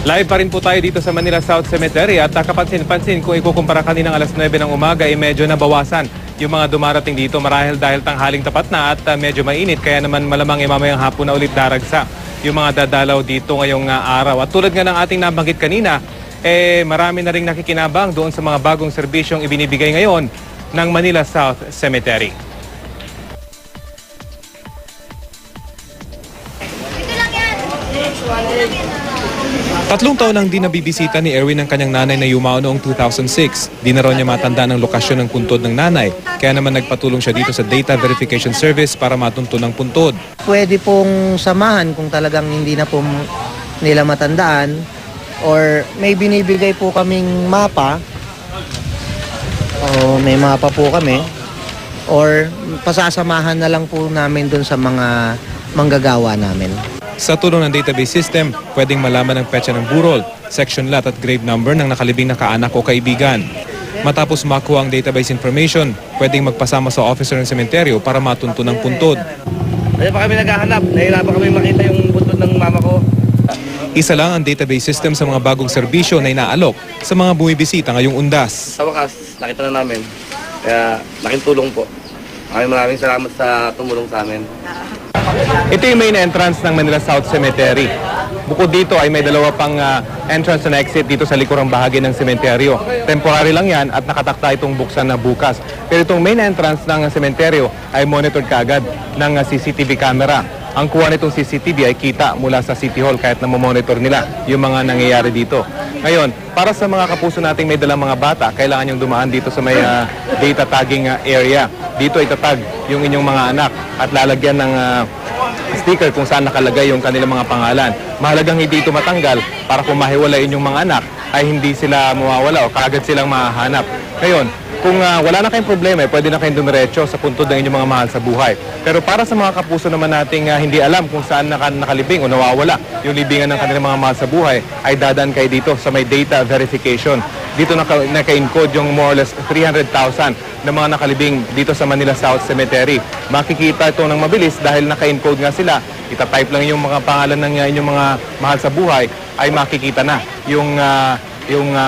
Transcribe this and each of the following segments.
Live pa rin po tayo dito sa Manila South Cemetery at kapansin-pansin kung ikukumpara kaninang alas 9 ng umaga ay medyo nabawasan yung mga dumarating dito marahil dahil tanghaling tapat na at medyo mainit kaya naman malamang mamayang hapon na ulit daragsa yung mga dadalaw dito ngayong araw. At tulad nga ng ating nabanggit kanina, marami na rin nakikinabang doon sa mga bagong serbisyong ibinibigay ngayon ng Manila South Cemetery. 3 taon nang di nabibisita ni Erwin ang kanyang nanay na yumao noong 2006. Di na raw niya matanda ng lokasyon ng puntod ng nanay. Kaya naman nagpatulong siya dito sa Data Verification Service para matunto ng puntod. Pwede pong samahan kung talagang hindi na po nila matandaan or may binibigay po kaming mapa o may mapa po kami or pasasamahan na lang po namin dun sa mga manggagawa namin. Sa tulong ng database system, pwedeng malaman ang petsa ng burol, section lot at grave number ng nakalibing na kaanak o kaibigan. Matapos makuha ang database information, pwedeng magpasama sa officer ng sementeryo para matunto ng puntod. Kaya pa kami naghahanap, nahihirapan kami makita yung puntod ng mama ko. Isa lang ang database system sa mga bagong serbisyo na inaalok sa mga bumibisita ngayong undas. Sa wakas, nakita na namin. Kaya laking tulong po. Maraming salamat sa tumulong sa amin. Ito yung main entrance ng Manila South Cemetery. Bukod dito ay may dalawa pang entrance and exit dito sa likurang bahagi ng sementeryo. Temporary lang yan at nakatakda itong buksan na bukas. Pero itong main entrance ng sementeryo ay monitored kaagad ng CCTV camera. Ang kuha nitong CCTV ay kita mula sa City Hall kahit na monitor nila yung mga nangyayari dito. Ngayon, para sa mga kapuso nating may dalang mga bata, kailangan yung dumaan dito sa may data tagging area. Dito itatag yung inyong mga anak at lalagyan ng sticker kung saan nakalagay yung kanilang mga pangalan. Mahalagang hindi ito matanggal para kung mahiwalay inyong mga anak ay hindi sila mawawala o kaagad silang mahahanap. Ngayon, kung wala na kayong problema, pwede na kayong dumiretso sa puntod ng inyong mga mahal sa buhay. Pero para sa mga kapuso naman nating hindi alam kung saan nakalibing o nawawala yung libingan ng kanilang mga mahal sa buhay, ay dadaan kayo dito sa may data verification. Dito naka-encode yung more or less 300,000 na mga nakalibing dito sa Manila South Cemetery. Makikita ito ng mabilis dahil naka-encode nga sila. Itatype lang yung mga pangalan ng inyong mga mahal sa buhay, ay makikita na yung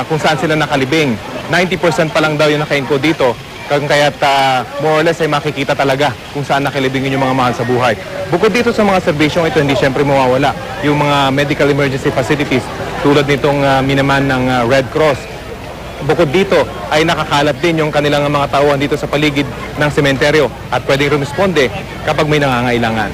kung saan sila nakalibing. 90% pa lang daw yung naka-encode dito, kaya't more or less ay makikita talaga kung saan nakalibing yung mga mahal sa buhay. Bukod dito sa mga serbisyong ito, hindi syempre mawawala yung mga medical emergency facilities tulad nitong minaman ng Red Cross. Bukod dito ay nakakalat din yung kanilang mga tauhan dito sa paligid ng sementeryo at pwedeng rumisponde kapag may nangangailangan.